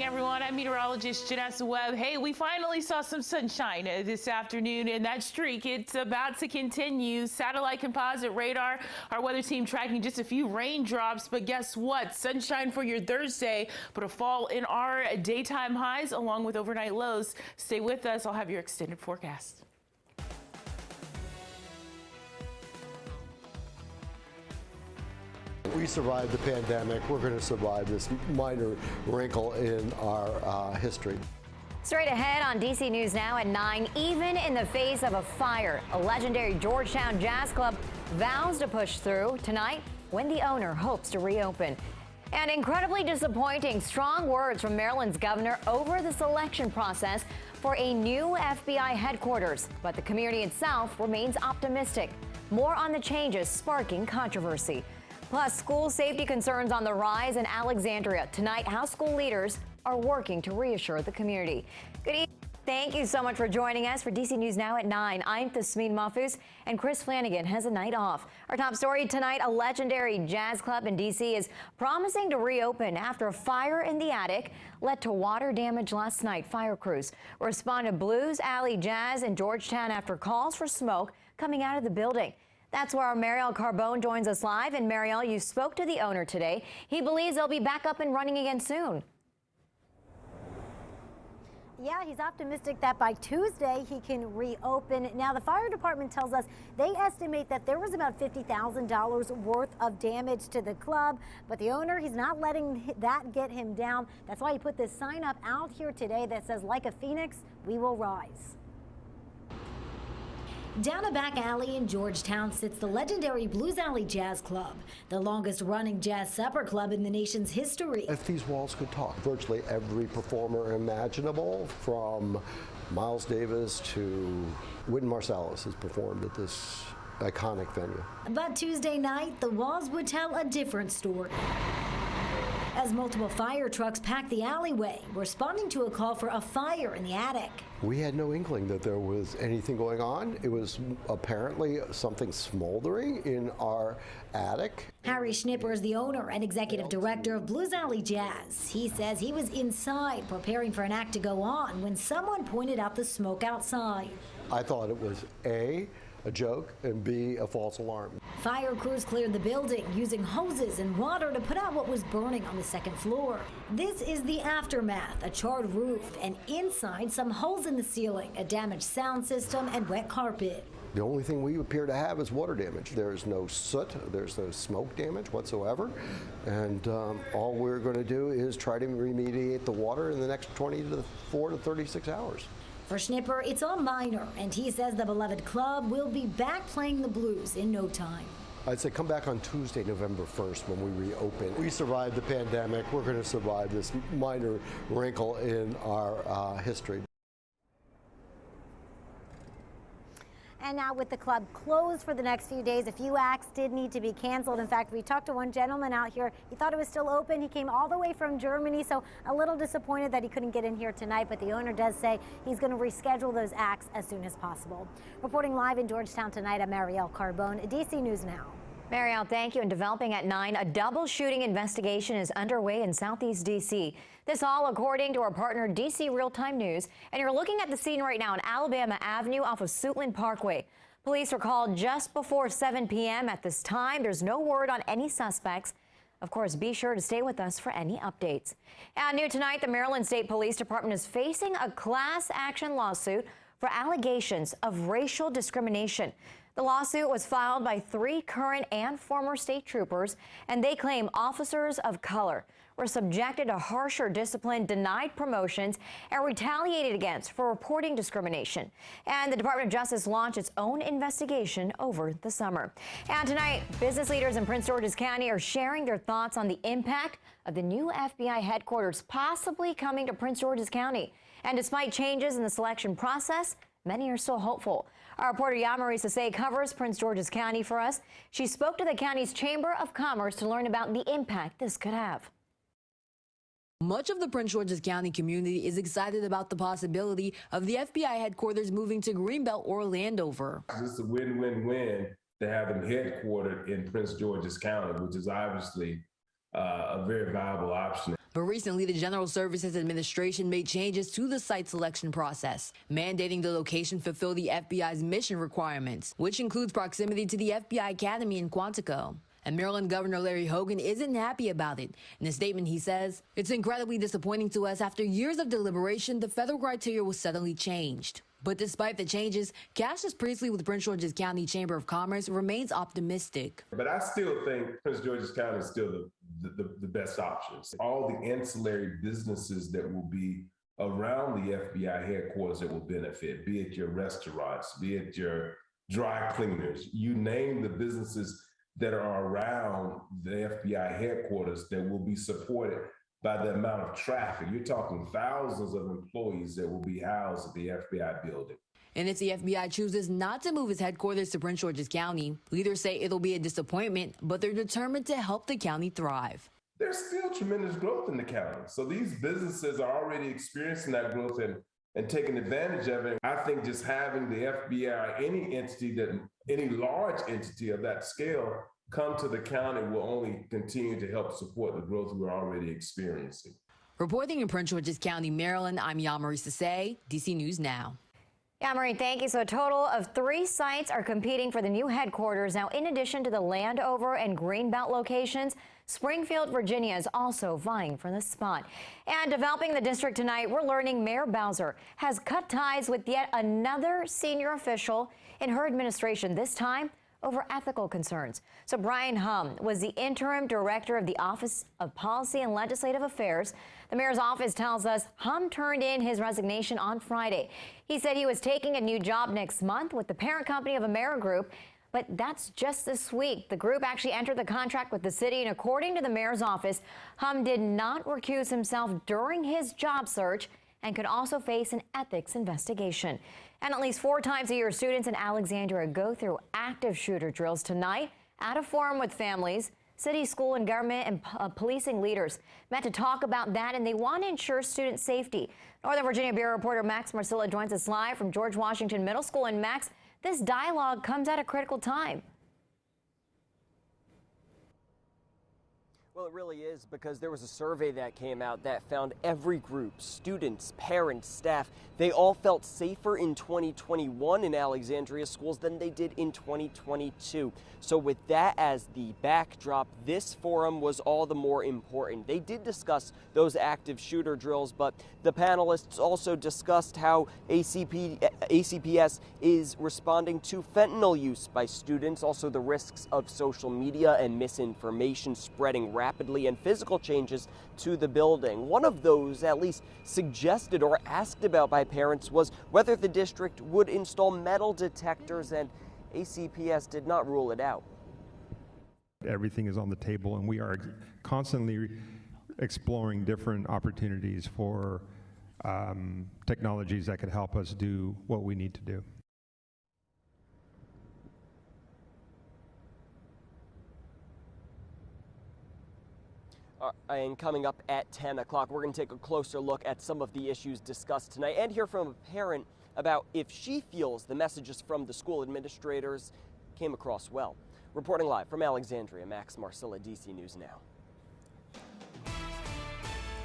Everyone, I'm meteorologist Janessa Webb. Hey, we finally saw some sunshine this afternoon, and that streak, it's about to continue. Satellite composite radar, our weather team tracking just a few raindrops, but guess what? Sunshine for your Thursday, but a fall in our daytime highs along with overnight lows. Stay with us. I'll have your extended forecast. We survived the pandemic. We're going to survive this minor wrinkle in our history. Straight ahead on DC News Now at 9, even in the face of a fire, a legendary Georgetown Jazz Club vows to push through tonight when the owner hopes to reopen. And incredibly disappointing, strong words from Maryland's governor over the selection process for a new FBI headquarters. But the community itself remains optimistic. More on the changes sparking controversy. Plus, school safety concerns on the rise in Alexandria. Tonight, how school leaders are working to reassure the community. Good evening. Thank you so much for joining us for DC News Now at 9. I'm Tasmin Mahfouz, and Chris Flanagan has a night off. Our top story tonight, a legendary jazz club in DC is promising to reopen after a fire in the attic led to water damage last night. Fire crews responded to Blues Alley Jazz in Georgetown after calls for smoke coming out of the building. That's where our Mariel Carbone joins us live. And Mariel, you spoke to the owner today. He believes they'll be back up and running again soon. Yeah, he's optimistic that by Tuesday he can reopen. Now, the fire department tells us they estimate that there was about $50,000 worth of damage to the club, but the owner, he's not letting that get him down. That's why he put this sign up out here today that says, "Like a phoenix, we will rise." Down a back alley in Georgetown sits the legendary Blues Alley Jazz Club, the longest running jazz supper club in the nation's history. If these walls could talk, virtually every performer imaginable, from Miles Davis to Wynton Marsalis, has performed at this iconic venue. But Tuesday night, the walls would tell a different story. As multiple fire trucks packed the alleyway, responding to a call for a fire in the attic. We had no inkling that there was anything going on. It was apparently something smoldering in our attic. Harry Schnipper is the owner and executive director of Blues Alley Jazz. He says he was inside preparing for an act to go on when someone pointed out the smoke outside. I thought it was A, a joke, and B, a false alarm. Fire crews cleared the building using hoses and water to put out what was burning on the second floor. This is the aftermath, a charred roof, and inside some holes in the ceiling, a damaged sound system, and wet carpet. The only thing we appear to have is water damage. There's no soot, there's no smoke damage whatsoever, and all we're going to do is try to remediate the water in the next 24 to 36 hours. For Schnipper, it's all minor, and he says the beloved club will be back playing the blues in no time. I'd say come back on Tuesday, November 1st, when we reopen. We survived the pandemic. We're going to survive this minor wrinkle in our history. And now with the club closed for the next few days, a few acts did need to be canceled. In fact, we talked to one gentleman out here. He thought it was still open. He came all the way from Germany, so a little disappointed that he couldn't get in here tonight. But the owner does say he's going to reschedule those acts as soon as possible. Reporting live in Georgetown tonight, I'm Mariel Carbone, DC News Now. Mariel, thank you. And developing at 9, a double shooting investigation is underway in Southeast D.C. This all according to our partner DC Real-Time News. And you're looking at the scene right now on Alabama Avenue off of Suitland Parkway. Police were called just before 7 p.m. At this time, there's no word on any suspects. Of course, be sure to stay with us for any updates. And new tonight, the Maryland State Police Department is facing a class action lawsuit for allegations of racial discrimination. The lawsuit was filed by 3 current and former state troopers, and they claim officers of color were subjected to harsher discipline, denied promotions, and retaliated against for reporting discrimination. And the Department of Justice launched its own investigation over the summer. And tonight, business leaders in Prince George's County are sharing their thoughts on the impact of the new FBI headquarters possibly coming to Prince George's County. And despite changes in the selection process, many are still hopeful. Our reporter Yamari Sase covers Prince George's County for us. She spoke to the county's Chamber of Commerce to learn about the impact this could have. Much of the Prince George's County community is excited about the possibility of the FBI headquarters moving to Greenbelt or Landover. It's a win-win-win to have them headquartered in Prince George's County, which is obviously a very viable option. But recently, the General Services Administration made changes to the site selection process, mandating the location fulfill the FBI's mission requirements, which includes proximity to the FBI Academy in Quantico. And Maryland Governor Larry Hogan isn't happy about it. In a statement, he says, "It's incredibly disappointing to us. After years of deliberation, the federal criteria was suddenly changed." But despite the changes, Cassius Priestley with Prince George's County Chamber of Commerce remains optimistic. But I still think Prince George's County is still the best option. All the ancillary businesses that will be around the FBI headquarters that will benefit, be it your restaurants, be it your dry cleaners, you name the businesses that are around the FBI headquarters that will be supported by the amount of traffic. You're talking thousands of employees that will be housed at the FBI building. And if the FBI chooses not to move its headquarters to Prince George's County, leaders say it'll be a disappointment, but they're determined to help the county thrive. There's still tremendous growth in the county. So these businesses are already experiencing that growth and taking advantage of it. I think just having the FBI, any large entity of that scale come to the county will only continue to help support the growth we're already experiencing. Reporting in Prince George's County, Maryland, I'm Yamari Sase, DC News Now. Yeah, Marie, thank you. So a total of 3 sites are competing for the new headquarters. Now, in addition to the Landover and Greenbelt locations, Springfield, Virginia is also vying for the spot. And developing the district tonight, we're learning Mayor Bowser has cut ties with yet another senior official in her administration, this time over ethical concerns. So Brian Hum was the interim director of the Office of Policy and Legislative Affairs. The mayor's office tells us Hum turned in his resignation on Friday. He said he was taking a new job next month with the parent company of Amerigroup, but that's just this week. The group actually entered the contract with the city, and according to the mayor's office, Hum did not recuse himself during his job search and could also face an ethics investigation. And at least 4 times a year, students in Alexandria go through active shooter drills. Tonight, at a forum with families, city, school, and government and policing leaders met to talk about that, and they want to ensure student safety. Northern Virginia Bureau reporter Max Marcilla joins us live from George Washington Middle School. And Max, this dialogue comes at a critical time. Well, it really is, because there was a survey that came out that found every group, students, parents, staff, they all felt safer in 2021 in Alexandria schools than they did in 2022. So with that as the backdrop, this forum was all the more important. They did discuss those active shooter drills, but the panelists also discussed how ACPS is responding to fentanyl use by students, also the risks of social media and misinformation spreading rapidly, and physical changes to the building. One of those, at least suggested or asked about by parents, was whether the district would install metal detectors, and ACPS did not rule it out. Everything is on the table, and we are constantly exploring different opportunities for technologies that could help us do what we need to do. And coming up at 10 o'clock, we're going to take a closer look at some of the issues discussed tonight and hear from a parent about if she feels the messages from the school administrators came across well. Reporting live from Alexandria, Max Marcilla, DC News Now.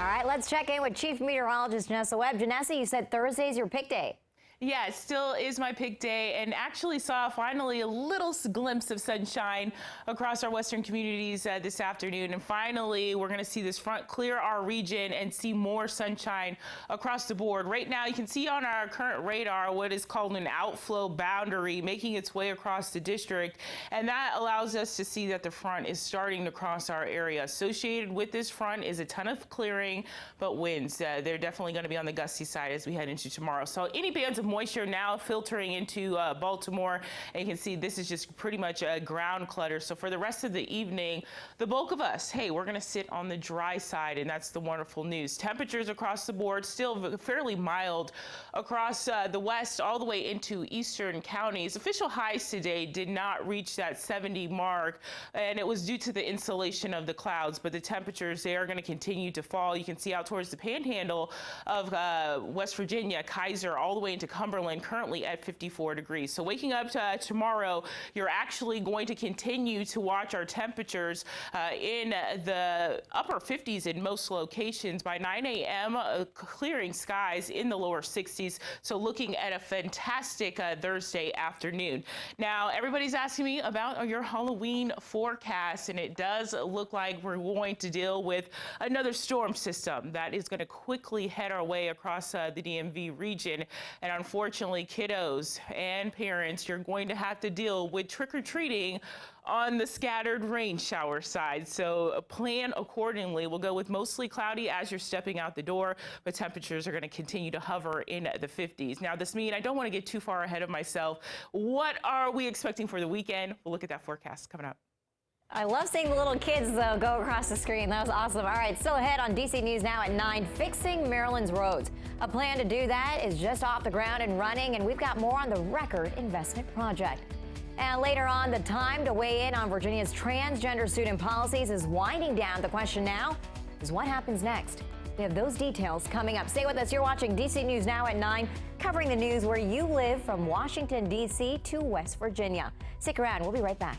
All right, let's check in with Chief Meteorologist Janessa Webb. Janessa, you said Thursday's your pick day. Yeah, it still is my pick day, and actually saw finally a little glimpse of sunshine across our western communities this afternoon. And finally, we're going to see this front clear our region and see more sunshine across the board. Right now, you can see on our current radar what is called an outflow boundary making its way across the district. And that allows us to see that the front is starting to cross our area. Associated with this front is a ton of clearing, but winds. They're definitely going to be on the gusty side as we head into tomorrow. So any bands of moisture now filtering into Baltimore, and you can see this is just pretty much a ground clutter. So for the rest of the evening, the bulk of us, hey, we're going to sit on the dry side, and that's the wonderful news. Temperatures across the board still fairly mild across the west all the way into eastern counties. Official highs today did not reach that 70 mark, and it was due to the insulation of the clouds, but the temperatures, they are going to continue to fall. You can see out towards the panhandle of West Virginia, Kaiser, all the way into Cumberland, currently at 54 degrees. So waking up tomorrow, you're actually going to continue to watch our temperatures in the upper 50s in most locations. By 9 a.m., clearing skies in the lower 60s. So looking at a fantastic Thursday afternoon. Now, everybody's asking me about your Halloween forecast, and it does look like we're going to deal with another storm system that is going to quickly head our way across the DMV region. And unfortunately, kiddos and parents, you're going to have to deal with trick-or-treating on the scattered rain shower side. So plan accordingly. We'll go with mostly cloudy as you're stepping out the door, but temperatures are going to continue to hover in the 50s. Now, this means I don't want to get too far ahead of myself. What are we expecting for the weekend? We'll look at that forecast coming up. I love seeing the little kids, though, go across the screen. That was awesome. All right, still ahead on DC News Now at 9, fixing Maryland's roads. A plan to do that is just off the ground and running, and we've got more on the record investment project. And later on, the time to weigh in on Virginia's transgender student policies is winding down. The question now is what happens next? We have those details coming up. Stay with us. You're watching DC News Now at 9, covering the news where you live from Washington, D.C. to West Virginia. Stick around. We'll be right back.